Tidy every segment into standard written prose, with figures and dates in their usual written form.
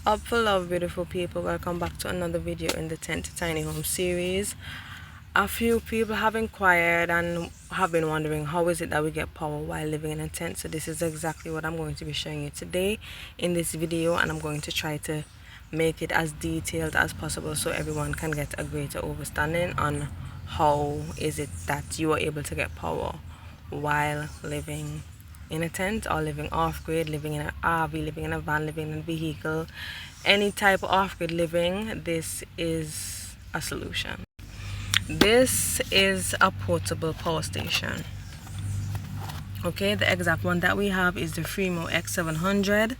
Up for love, beautiful people. Welcome back to another video in the Tent2Tinyhome series. A few people have inquired and have been wondering how is it that we get power while living in a tent. So this is exactly what I'm going to be showing you today in this video, and I'm going to try to make it as detailed as possible so everyone can get a greater understanding on how is it that you are able to get power while living in a tent or living off-grid, living in an RV, living in a van, living in a vehicle, any type of off-grid living. This is a solution. This is a portable power station. Okay, the exact one that we have is the Fremo X700,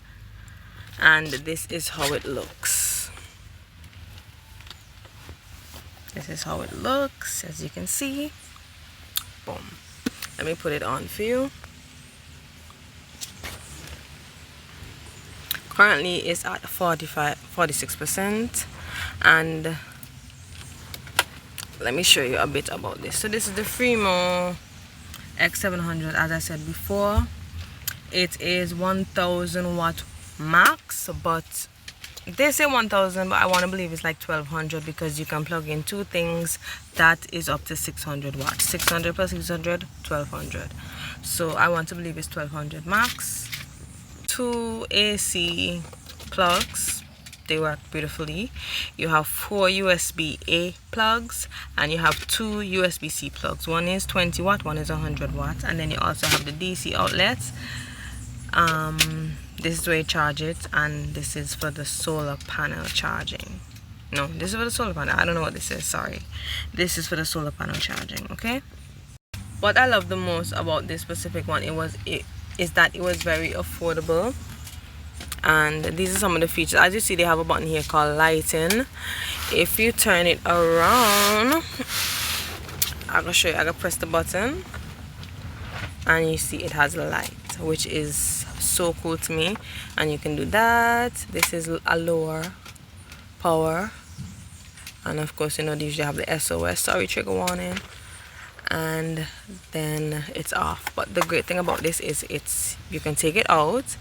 and this is how it looks. This is how it looks, as you can see. Boom. Let me put it on for you. Currently it's at 46%, and let me show you a bit about this. So this is the Fremo X700. As I said before, it is 1000 watt max, but they say 1000, but I want to believe it's like 1200 because you can plug in two things that is up to 600 watts. 600 plus 600, 1200. So I want to believe it's 1200 max. Two AC plugs, they work beautifully. You have 4 USB-A plugs, and you have 2 USB-C plugs. One is 20 watt, one is 100 watts, and then you also have the DC outlets. This is where you charge it, and this is for the solar panel charging. No, this is for the solar panel. I don't know what this is, sorry. This is for the solar panel charging. Okay, what I love the most about this specific one is that it was very affordable, and these are some of the features. As you see, they have a button here called lighting. If you turn it around, I'm gonna show you. I gotta press the button, and you see it has a light, which is so cool to me. And you can do that. This is a lower power, and of course, you know, they usually have the SOS, sorry, trigger warning, and then it's off. But the great thing about this is you can take it out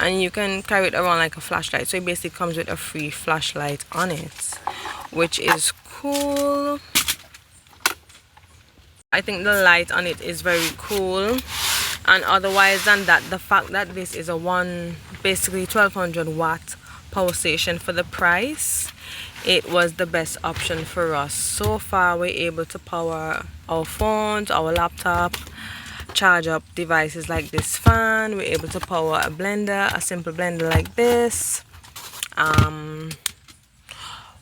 and you can carry it around like a flashlight. So it basically comes with a free flashlight on it, which is cool. I think the light on it is very cool. And otherwise than that, the fact that this is a basically 1200 watt power station for the price, it was the best option for us. So far, we're able to power our phones, our laptop, charge up devices like this fan. We're able to power a blender, a simple blender like this.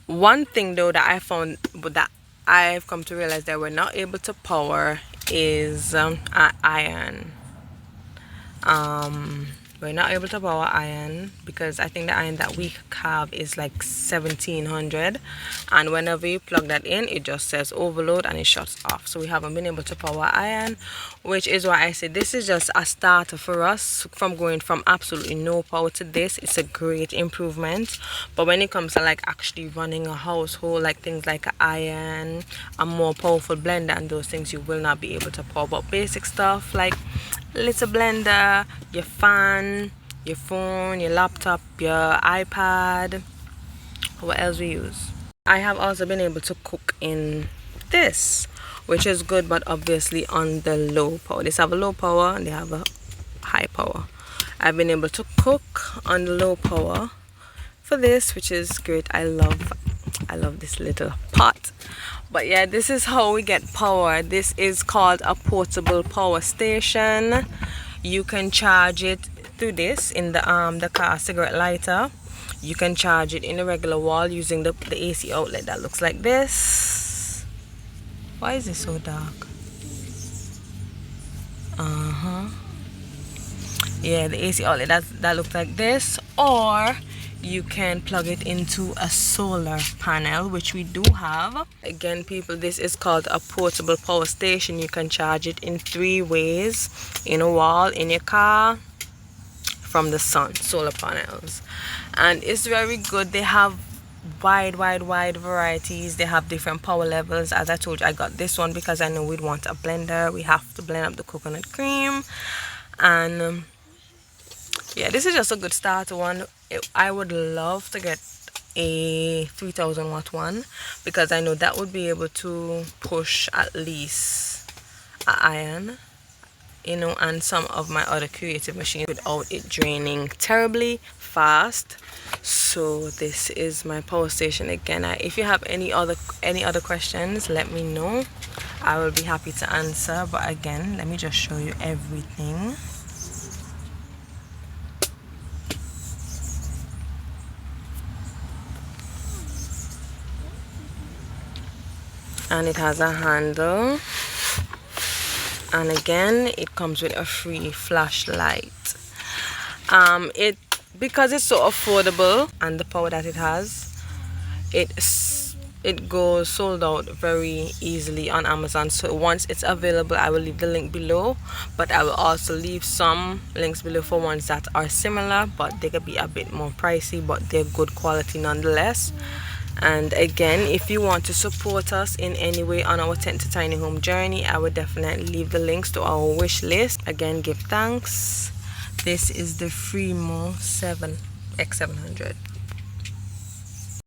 One thing though that I found, but that I've come to realize that we're not able to power is iron. We're not able to power iron because I think the iron that we have is like 1700, and whenever you plug that in, it just says overload and it shuts off. So we haven't been able to power iron, which is why I said this is just a starter for us. From going from absolutely no power to this, it's a great improvement. But when it comes to like actually running a household, like things like an iron, a more powerful blender and those things, you will not be able to power. But basic stuff like little blender, your fan, your phone, your laptop, your iPad, what else we use. I have also been able to cook in this, which is good, but obviously on the low power. These have a low power and they have a high power. I've been able to cook on the low power for this, which is great. I love this little pot. But yeah, this is how we get power. This is called a portable power station. You can charge it through this in the car cigarette lighter. You can charge it in a regular wall using the AC outlet that looks like this. Why is it so dark? Yeah, the AC outlet that looks like this, or you can plug it into a solar panel, which we do have. Again, people, this is called a portable power station. You can charge it in 3 ways: in a wall, in your car, from the sun, solar panels. And it's very good. They have wide varieties. They have different power levels. As I told you, I got this one because I know we'd want a blender. We have to blend up the coconut cream, and yeah, this is just a good starter one. I would love to get a 3000 watt one, because I know that would be able to push at least an iron, you know, and some of my other creative machines without it draining terribly fast. So this is my power station again. If you have any other questions, let me know. I will be happy to answer. But again, let me just show you everything. And it has a handle, and again it comes with a free flashlight. It, because it's so affordable and the power that it has, it goes sold out very easily on Amazon. So once it's available, I will leave the link below, but I will also leave some links below for ones that are similar, but they could be a bit more pricey, but they're good quality nonetheless. And again, if you want to support us in any way on our Tent to Tiny Home journey, I would definitely leave the links to our wish list. Again, give thanks. This is the Fremo 7X700.